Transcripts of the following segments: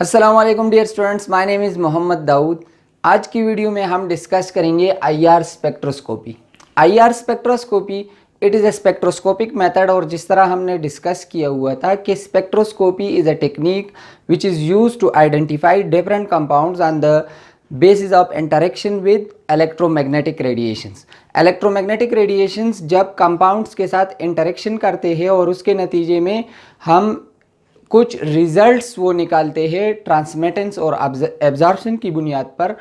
अस्सलाम वालेकुम dear students, my name is Mohammad Dawood. आज की वीडियो में हम डिस्कस करेंगे IR spectroscopy. IR spectroscopy it is a spectroscopic method, और जिस तरह हमने डिस्कस किया हुआ था कि spectroscopy is a technique which is use to identify different compounds on the basis of interaction with electromagnetic radiations. Electromagnetic radiations जब compounds के साथ इंटरेक्शन करते हैं और उसके नतीजे में हम कुछ रिजल्ट्स वो निकालते हैं ट्रांसमिटेंस और एब्जॉर्प्शन की बुनियाद पर,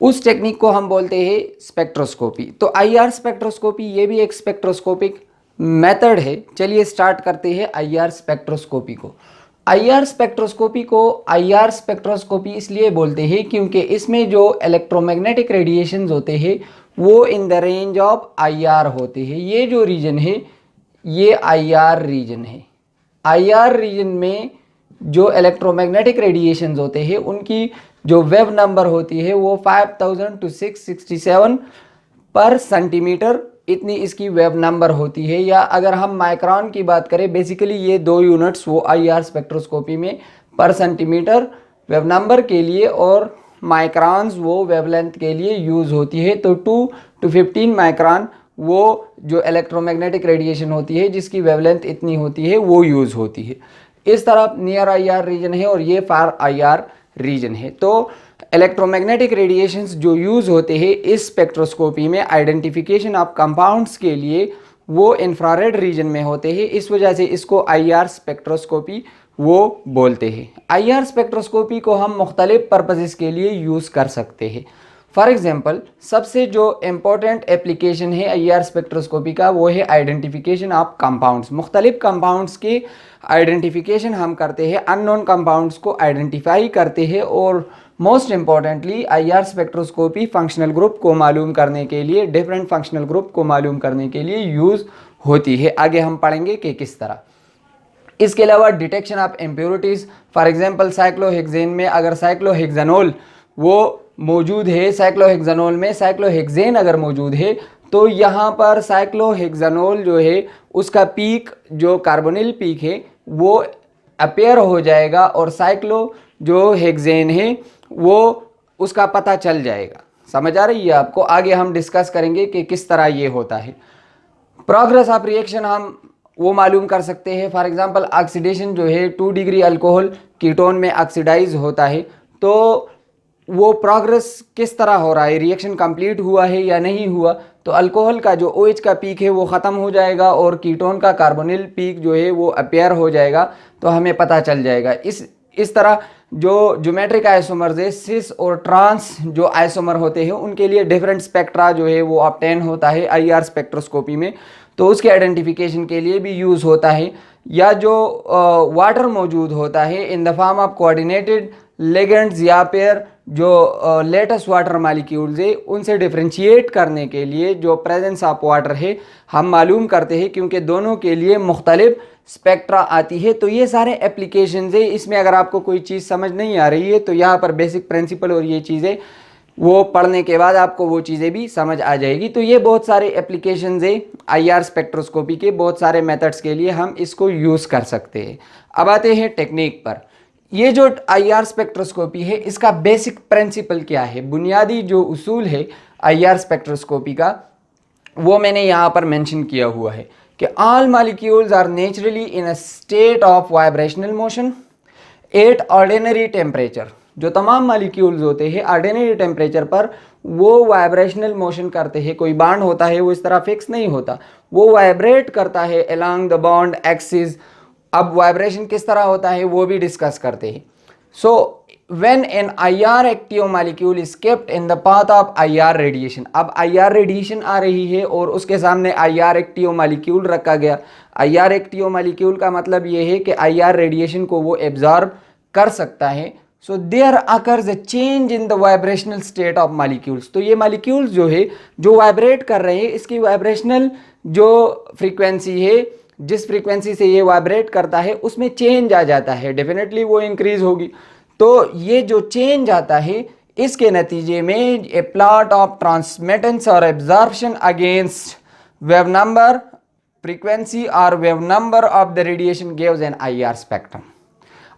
उस टेक्निक को हम बोलते हैं स्पेक्ट्रोस्कोपी। तो आईआर स्पेक्ट्रोस्कोपी ये भी एक स्पेक्ट्रोस्कोपिक मेथड है। चलिए स्टार्ट करते हैं आईआर स्पेक्ट्रोस्कोपी को। आईआर स्पेक्ट्रोस्कोपी इसलिए बोलते हैं क्योंकि इसमें जो इलेक्ट्रोमैग्नेटिक रेडिएशंस होते हैं वो in the range of IR होते हैं। ये जो रीजन है ये आईआर रीजन है। आईआर रीजन में जो इलेक्ट्रोमैग्नेटिक रेडिएशंस होते हैं उनकी जो वेव नंबर होती है वो 5000 to 667 पर सेंटीमीटर, इतनी इसकी वेव नंबर होती है। या अगर हम माइक्रोन की बात करें, बेसिकली ये दो यूनिट्स वो आईआर स्पेक्ट्रोस्कोपी में पर सेंटीमीटर वेव नंबर के लिए और माइक्रॉन्स वो वेवलेंथ के लिए यूज़ होती है। तो 2 to 15 माइक्रॉन वो जो इलेक्ट्रोमैग्नेटिक रेडिएशन होती है जिसकी वेवलेंथ इतनी होती है वो यूज़ होती है। इस तरफ नियर आईआर रीजन है और ये फार आईआर रीजन है। तो इलेक्ट्रोमैग्नेटिक रेडिएशंस जो यूज़ होते हैं इस स्पेक्ट्रोस्कोपी में आइडेंटिफिकेशन ऑफ कंपाउंड्स के लिए वो इंफ्रारेड रीजन में होते हैं। इस वजह से इसको आईआर स्पेक्ट्रोस्कोपी वो बोलते हैं। आईआर स्पेक्ट्रोस्कोपी को हम मुख्तलिफ पर्पसेस के लिए यूज़ कर सकते हैं। फॉर एग्जांपल, सबसे जो इम्पोर्टेंट एप्लीकेशन है आईआर स्पेक्ट्रोस्कोपी का वो है आइडेंटिफिकेशन ऑफ कंपाउंड्स। मुख्तलिफ कंपाउंड्स की आइडेंटिफिकेशन हम करते हैं, अननोन कंपाउंड्स को आइडेंटिफाई करते हैं। और most importantly IR spectroscopy functional group को मालूम करने के लिए, डिफरेंट फंक्शनल ग्रुप को मालूम करने के लिए यूज़ होती है। आगे हम पढ़ेंगे कि किस तरह। इसके अलावा detection of impurities, for example cyclohexane में अगर साइक्लोहेक्सेनोल वो मौजूद है, साइक्लोहेक्सेनोल में साइक्लोहेक्सेन अगर मौजूद है तो यहाँ पर साइक्लोहेक्सेनोल जो है उसका पीक जो कार्बोनिल पीक है वो अपेयर हो जाएगा और साइक्लो जो हेक्सेन है वो उसका पता चल जाएगा। समझ आ रही है आपको? आगे हम डिस्कस करेंगे कि किस तरह ये होता है। प्रोग्रेस ऑफ रिएक्शन हम वो मालूम कर सकते हैं। फॉर एग्जांपल ऑक्सीडेशन जो है 2 डिग्री अल्कोहल कीटोन में ऑक्सीडाइज होता है, तो वो प्रोग्रेस किस तरह हो रहा है, रिएक्शन कंप्लीट हुआ है या नहीं हुआ। तो अल्कोहल का जो OH का पीक है वो ख़त्म हो जाएगा और कीटोन का कार्बोनिल पीक जो है वो अपेयर हो जाएगा, तो हमें पता चल जाएगा। इस तरह जो ज्योमेट्रिक आइसोमर्स है, सिस और ट्रांस जो आइसोमर होते हैं उनके लिए डिफरेंट स्पेक्ट्रा जो है वो ऑब्टेन होता है आईआर स्पेक्ट्रोस्कोपी में, तो उसके आइडेंटिफिकेशन के लिए भी यूज़ होता है। या जो वाटर मौजूद होता है in the form of coordinated ligands या फिर जो लेटेस्ट वाटर मालिक्यूल्स है उनसे डिफ्रेंशिएट करने के लिए जो प्रेजेंस ऑफ वाटर है हम मालूम करते हैं, क्योंकि दोनों के लिए मुख्तलिफ स्पेक्ट्रा आती है। तो ये सारे एप्लीकेशंस है। इसमें अगर आपको कोई चीज़ समझ नहीं आ रही है तो यहाँ पर बेसिक प्रिंसिपल और ये चीज़ें वो पढ़ने के बाद आपको वो चीज़ें भी समझ आ जाएगी। तो ये बहुत सारे एप्लीकेशंस है आईआर स्पेक्ट्रोस्कोपी के, बहुत सारे मेथड्स के लिए हम इसको यूज़ कर सकते हैं। अब आते हैं टेक्निक पर। ये जो आईआर स्पेक्ट्रोस्कोपी है इसका बेसिक प्रिंसिपल क्या है, बुनियादी जो उसूल है आईआर स्पेक्ट्रोस्कोपी का वो मैंने यहाँ पर मेंशन किया हुआ है कि all molecules are naturally in a state of vibrational motion at ordinary temperature. जो तमाम मॉलिक्यूल्स होते हैं ऑर्डिनरी टेम्परेचर पर वो वाइब्रेशनल मोशन करते हैं। कोई बॉन्ड होता है वो इस तरह फिक्स नहीं होता, वो वाइब्रेट करता है अलोंग द बॉन्ड एक्सिस। अब वाइब्रेशन किस तरह होता है वो भी डिस्कस करते हैं। So when an IR active molecule is kept in the path of IR radiation, अब आईआर रेडिएशन आ रही है और उसके सामने आईआर एक्टिव मॉलिक्यूल रखा गया। आईआर एक्टिव मॉलिक्यूल का मतलब ये है कि आईआर रेडिएशन को वो एब्जॉर्ब कर सकता है। So there occurs a change in the vibrational state of molecules. तो ये मॉलिक्यूल्स जो है जो वाइब्रेट कर रहे हैं इसकी वाइब्रेशनल जो फ्रीक्वेंसी है, जिस फ्रीक्वेंसी से ये वाइब्रेट करता है उसमें चेंज आ जाता है, डेफिनेटली वो इंक्रीज होगी। तो ये जो चेंज आता है इसके नतीजे में ए प्लॉट ऑफ ट्रांसमिटेंस और absorption against wave number, frequency और wave number of the radiation gives an IR spectrum.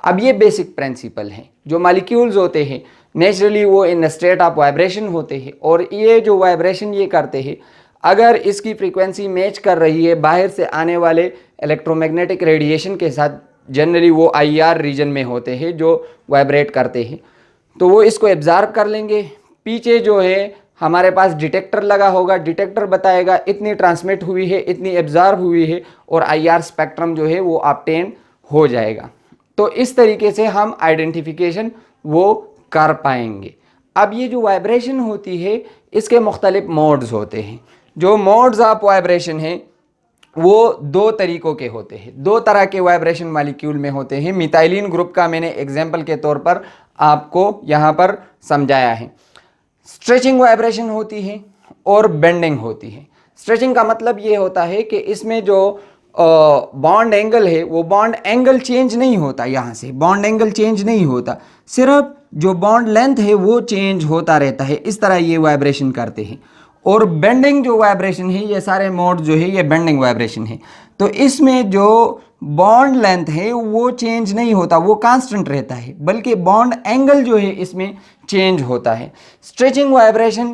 अब ये बेसिक प्रिंसिपल हैं। जो मॉलिक्यूल्स होते हैं नेचुरली वो इन स्टेट ऑफ वाइब्रेशन होते हैं, और ये जो वाइब्रेशन ये करते हैं, अगर इसकी फ्रीक्वेंसी मैच कर रही है बाहर से आने वाले इलेक्ट्रोमैग्नेटिक रेडिएशन के साथ, जनरली वो IR रीजन में होते हैं जो वाइब्रेट करते हैं, तो वो इसको एब्जॉर्ब कर लेंगे। पीछे जो है हमारे पास डिटेक्टर लगा होगा, डिटेक्टर बताएगा इतनी ट्रांसमिट हुई है, इतनी एब्जॉर्ब हुई है, और IR स्पेक्ट्रम जो है वो ऑब्टेन हो जाएगा। तो इस तरीके से हम आइडेंटिफिकेशन वो कर पाएंगे। अब ये जो वाइब्रेशन होती है इसके मुख्तलिफ मोड्स होते हैं। जो मोड्स ऑफ वाइब्रेशन हैं वो दो तरीक़ों के होते हैं, दो तरह के वाइब्रेशन मॉलिक्यूल में होते हैं। मिथाइलिन ग्रुप का मैंने एग्जाम्पल के तौर पर आपको यहाँ पर समझाया है। स्ट्रेचिंग वाइब्रेशन होती है और बेंडिंग होती है। स्ट्रेचिंग का मतलब ये होता है कि इसमें जो बॉन्ड एंगल है वो बॉन्ड एंगल चेंज नहीं होता, यहाँ से बॉन्ड एंगल चेंज नहीं होता, सिर्फ जो बॉन्ड लेंथ है वो चेंज होता रहता है। इस तरह ये वाइब्रेशन करते हैं। और बेंडिंग जो वाइब्रेशन है, ये सारे मोड जो है ये बेंडिंग वाइब्रेशन है। तो इसमें जो बॉन्ड लेंथ है वो चेंज नहीं होता, वो कांस्टेंट रहता है, बल्कि बॉन्ड एंगल जो है इसमें चेंज होता है। स्ट्रेचिंग वाइब्रेशन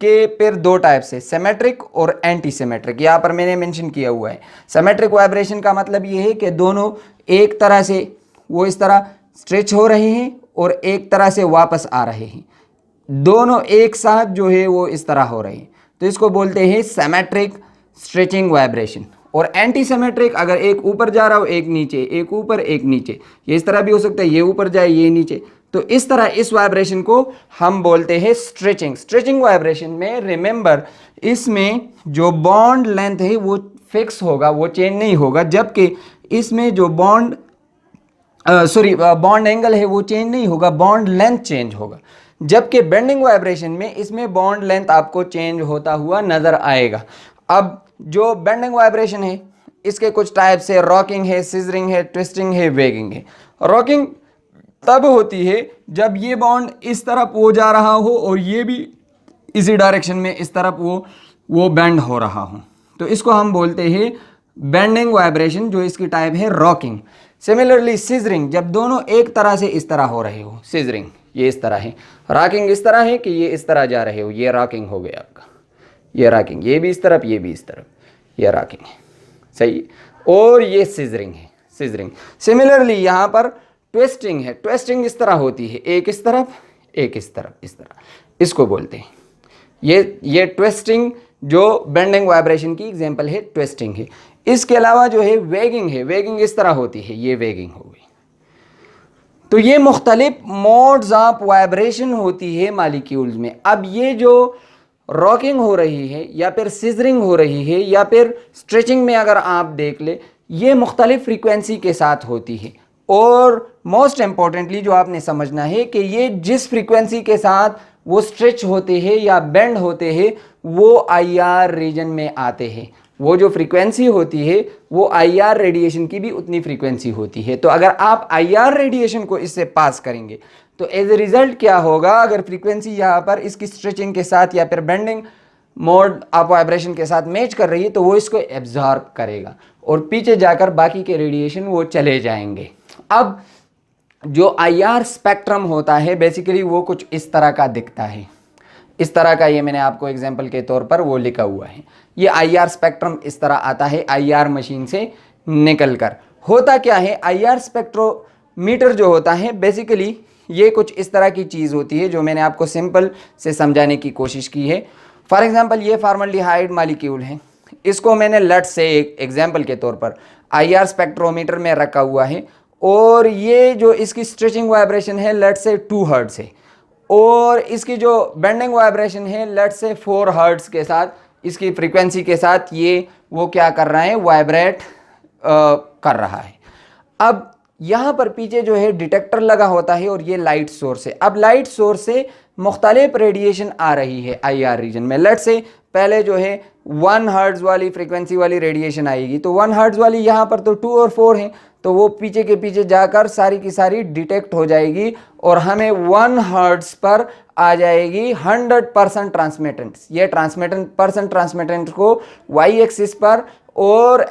के फिर दो टाइप्स है, सिमेट्रिक और एंटी सिमेट्रिक। यहाँ पर मैंने मेंशन किया हुआ है। सिमेट्रिक वाइब्रेशन का मतलब ये है कि दोनों एक तरह से वो इस तरह स्ट्रेच हो रहे हैं और एक तरह से वापस आ रहे हैं, दोनों एक साथ जो है वो इस तरह हो रहे हैं, तो इसको बोलते हैं सिमेट्रिक स्ट्रेचिंग वाइब्रेशन। और एंटी सिमेट्रिक, अगर एक ऊपर जा रहा हो एक नीचे, एक ऊपर एक नीचे, ये इस तरह भी हो सकता है, ये ऊपर जाए ये नीचे, तो इस तरह इस वाइब्रेशन को हम बोलते हैं स्ट्रेचिंग। स्ट्रेचिंग वाइब्रेशन में रिमेंबर इसमें जो बॉन्ड लेंथ है वो फिक्स होगा, वो चेंज नहीं होगा, जबकि इसमें जो बॉन्ड एंगल है वो चेंज नहीं होगा, बॉन्ड लेंथ चेंज होगा। जबकि बेंडिंग वाइब्रेशन में इसमें बॉन्ड लेंथ आपको चेंज होता हुआ नजर आएगा। अब जो बेंडिंग वाइब्रेशन है इसके कुछ टाइप्स है, रॉकिंग है, सिजरिंग है, ट्विस्टिंग है, वेगिंग है। रॉकिंग तब होती है जब ये बॉन्ड इस तरफ वो जा रहा हो और ये भी इसी डायरेक्शन में इस तरफ वो बेंड हो रहा हो, तो इसको हम बोलते हैं बेंडिंग वाइब्रेशन, जो इसकी टाइप है रॉकिंग। सिमिलरली सिजरिंग, जब दोनों एक तरह से इस तरह हो रहे हो, सिजरिंग ये इस तरह है, रॉकिंग इस तरह है कि ये इस तरह जा रहे हो, ये रॉकिंग हो गया आपका, ये रॉकिंग, ये भी इस तरफ ये भी इस तरफ, ये रॉकिंग है, सही। और ये सिजरिंग है, सिजरिंग। सिमिलरली यहाँ पर ट्विस्टिंग है, ट्विस्टिंग इस तरह होती है, एक इस तरफ एक इस तरफ, इस तरह, इसको बोलते हैं ये ट्विस्टिंग, जो बेंडिंग वाइब्रेशन की एग्जांपल है ट्विस्टिंग है। इसके अलावा जो है वेगिंग है, वेगिंग इस तरह होती है, ये वेगिंग हो गई। तो ये मुख्तलिफ मोड्स ऑफ वाइब्रेशन होती है मॉलिक्यूल्स में। अब ये जो रॉकिंग हो रही है या फिर सिजरिंग हो रही है या फिर स्ट्रेचिंग में अगर आप देख ले, ये मुख्तलिफ फ्रीक्वेंसी के साथ होती है। और मोस्ट इम्पॉर्टेंटली जो आपने समझना है कि ये जिस फ्रीक्वेंसी के साथ वो स्ट्रेच होते हैं या बेंड होते हैं वो IR रीजन में आते हैं। वो जो फ्रीक्वेंसी होती है वो IR रेडिएशन की भी उतनी फ्रीक्वेंसी होती है। तो अगर आप IR रेडिएशन को इससे पास करेंगे तो एज ए रिजल्ट क्या होगा, अगर फ्रीक्वेंसी यहाँ पर इसकी स्ट्रेचिंग के साथ या फिर बेंडिंग मोड ऑफ वाइब्रेशन के साथ मैच कर रही है तो वो इसको एब्जॉर्ब करेगा और पीछे जाकर बाकी के रेडिएशन वो चले जाएंगे। अब जो IR स्पेक्ट्रम होता है बेसिकली वो कुछ इस तरह का दिखता है, इस तरह का, ये मैंने आपको एग्जांपल के तौर पर वो लिखा हुआ है। ये IR स्पेक्ट्रम इस तरह आता है IR मशीन से निकलकर। होता क्या है, IR स्पेक्ट्रोमीटर जो होता है बेसिकली ये कुछ इस तरह की चीज़ होती है जो मैंने आपको सिंपल से समझाने की कोशिश की है। फॉर एग्जांपल ये फॉर्मल्डिहाइड मॉलिक्यूल है, इसको मैंने लेट्स से एक एग्जांपल के तौर पर IR स्पेक्ट्रोमीटर में रखा हुआ है और ये जो इसकी स्ट्रेचिंग वाइब्रेशन है लेट्स से 2 हर्ट्ज है और इसकी जो बेंडिंग वाइब्रेशन है लेट्स से 4 हर्ट्ज के साथ, इसकी फ्रीक्वेंसी के साथ ये वो क्या कर रहा है, वाइब्रेट कर रहा है। अब यहाँ पर पीछे जो है डिटेक्टर लगा होता है और ये लाइट सोर्स है। अब लाइट सोर्स से मुख्तलिफ रेडिएशन आ रही है IR रीजन में। लेट्स से पहले जो है 1 हर्ट्ज वाली फ्रीक्वेंसी वाली रेडिएशन आएगी, तो 1 हर्ट्ज वाली यहाँ पर तो 2 और 4 हैं, तो वो पीछे के पीछे जाकर सारी की सारी डिटेक्ट हो जाएगी और हमें 1 हर्ट्ज पर आ जाएगी 100% ट्रांसमिटेंस। ये ट्रांसमिटेंस को Y एक्सिस पर और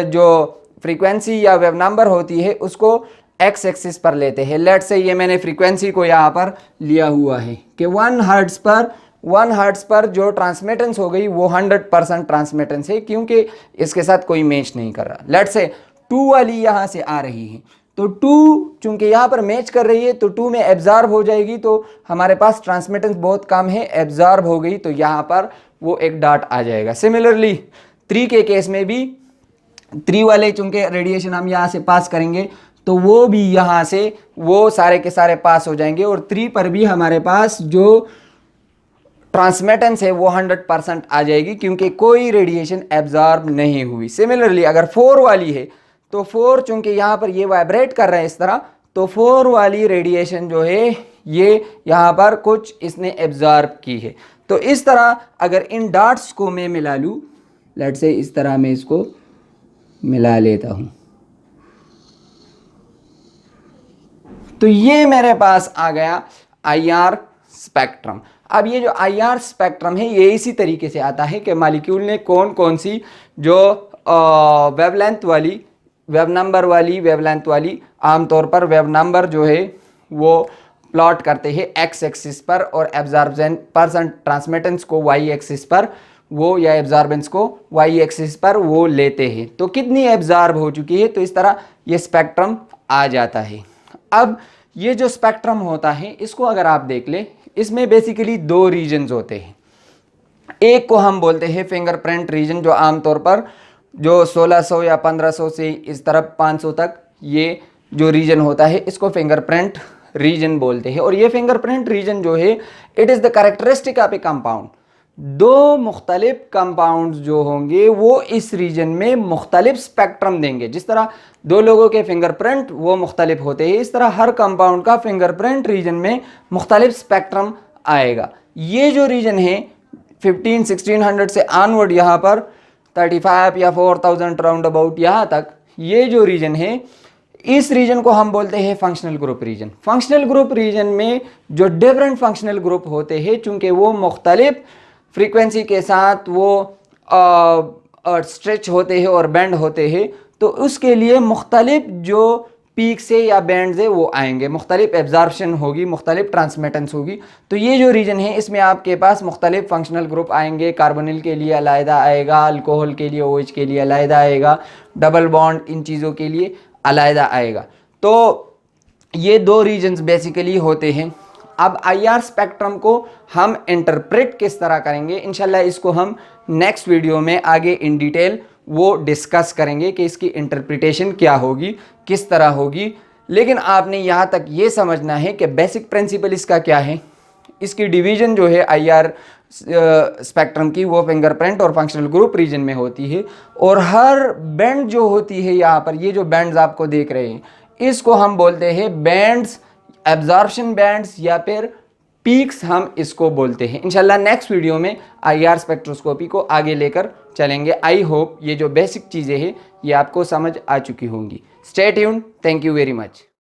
जो फ्रीक्वेंसी या वेव नंबर होती है उसको एक्स एक्सिस पर लेते हैं, लेट से ये मैंने फ्रीक्वेंसी को यहाँ पर लिया हुआ है कि 1 हर्ट्ज पर जो ट्रांसमिटेंस हो गई वो 100% ट्रांसमिटेंस है, क्योंकि इसके साथ कोई मैच नहीं कर रहा। लेट से 2 वाली यहाँ से आ रही है, तो 2 चूंकि यहाँ पर मैच कर रही है तो 2 में एब्जॉर्ब हो जाएगी, तो हमारे पास ट्रांसमिटेंस बहुत कम है, एब्जॉर्ब हो गई तो यहाँ पर वो एक डॉट आ जाएगा। सिमिलरली 3 के केस में भी 3 वाले चूंकि रेडिएशन हम यहाँ से पास करेंगे तो वो भी यहाँ से वो सारे के सारे पास हो जाएंगे, और 3 पर भी हमारे पास जो ट्रांसमिटेंस है वो 100% आ जाएगी, क्योंकि कोई रेडिएशन एब्जॉर्ब नहीं हुई। सिमिलरली अगर 4 वाली है तो 4 चूंकि यहाँ पर ये वाइब्रेट कर रहा है इस तरह, तो 4 वाली रेडिएशन जो है ये यहाँ पर कुछ इसने एब्जॉर्ब की है। तो इस तरह अगर इन डॉट्स को मैं मिला लूँ, लेट से इस तरह मैं इसको मिला लेता हूँ, तो ये मेरे पास आ गया IR स्पेक्ट्रम। अब ये जो IR स्पेक्ट्रम है ये इसी तरीके से आता है कि मॉलिक्यूल ने कौन कौन सी जो वेवलेंथ वाली, वेव नंबर वाली, वेवलेंथ वाली, आमतौर पर वेव नंबर जो है वो प्लॉट करते हैं एक्स एक्सिस पर, और एब्जॉर्बेंस परसेंट ट्रांसमिटेंस को वाई एक्सिस पर वो, या एब्जॉर्बेंस को वाई एक्सिस पर वो लेते हैं। तो कितनी एब्जॉर्ब हो चुकी है, तो इस तरह ये स्पेक्ट्रम आ जाता है। अब ये जो स्पेक्ट्रम होता है इसको अगर आप देख ले, इसमें बेसिकली 2 रीजन्स होते हैं। एक को हम बोलते हैं फिंगरप्रिंट रीजन, जो आमतौर पर जो 1600 या 1500 से इस तरफ 500 तक ये जो रीजन होता है इसको फिंगरप्रिंट रीजन बोलते हैं। और ये फिंगरप्रिंट रीजन जो है it is the characteristic of A compound. 2 मुख्तलिफ कंपाउंड्स जो होंगे वो इस रीजन में मुख्तलिफ स्पेक्ट्रम देंगे। जिस तरह 2 लोगों के फिंगरप्रिंट वो मुख्तलिफ होते हैं, इस तरह हर कंपाउंड का फिंगरप्रिंट रीजन में मुख्तलिफ स्पेक्ट्रम आएगा। ये जो रीजन है 1500-1600 से ऑनवर्ड, यहाँ पर 35 या 4000 राउंड अबाउट यहाँ तक, ये जो रीजन है इस रीजन को हम बोलते हैं functional group region. Functional group region में जो डिफरेंट फंक्शनल ग्रुप होते हैं, चूंकि वो मुख्तलिफ फ्रीक्वेंसी के साथ वो स्ट्रेच होते हैं और बेंड होते हैं, तो उसके लिए मुख्तलिफ जो पीक से या बैंड से वो आएंगे, मुख्तलिफ एब्जॉर्प्शन होगी, मुख्तलिफ ट्रांसमिटेंस होगी। तो ये जो रीजन है इसमें आपके पास मुख्तलिफ फंक्शनल ग्रुप आएंगे। कार्बोनिल के लिए अलहदा आएगा, अल्कोहल के लिए OH के लिए अलहदा आएगा, डबल बॉन्ड इन चीज़ों के लिए अलहदा आएगा। तो ये 2 रीजन्स बेसिकली होते हैं। अब IR स्पेक्ट्रम को हम इंटरप्रेट किस तरह करेंगे, इंशाल्लाह इसको हम नेक्स्ट वीडियो में आगे इन डिटेल वो डिस्कस करेंगे कि इसकी इंटरप्रिटेशन क्या होगी, किस तरह होगी। लेकिन आपने यहाँ तक ये समझना है कि बेसिक प्रिंसिपल इसका क्या है। इसकी डिवीज़न जो है IR स्पेक्ट्रम की वो फिंगरप्रिंट और फंक्शनल ग्रुप रीजन में होती है, और हर बैंड जो होती है यहाँ पर, ये जो बैंड्स आपको देख रहे हैं इसको हम बोलते हैं बैंड्स, एब्जॉर्प्शन बैंड्स या फिर पीक्स हम इसको बोलते हैं। इंशाल्लाह नेक्स्ट वीडियो में IR स्पेक्ट्रोस्कोपी को आगे लेकर चलेंगे। आई होप ये जो बेसिक चीज़ें हैं ये आपको समझ आ चुकी होंगी। Stay tuned, thank you very much.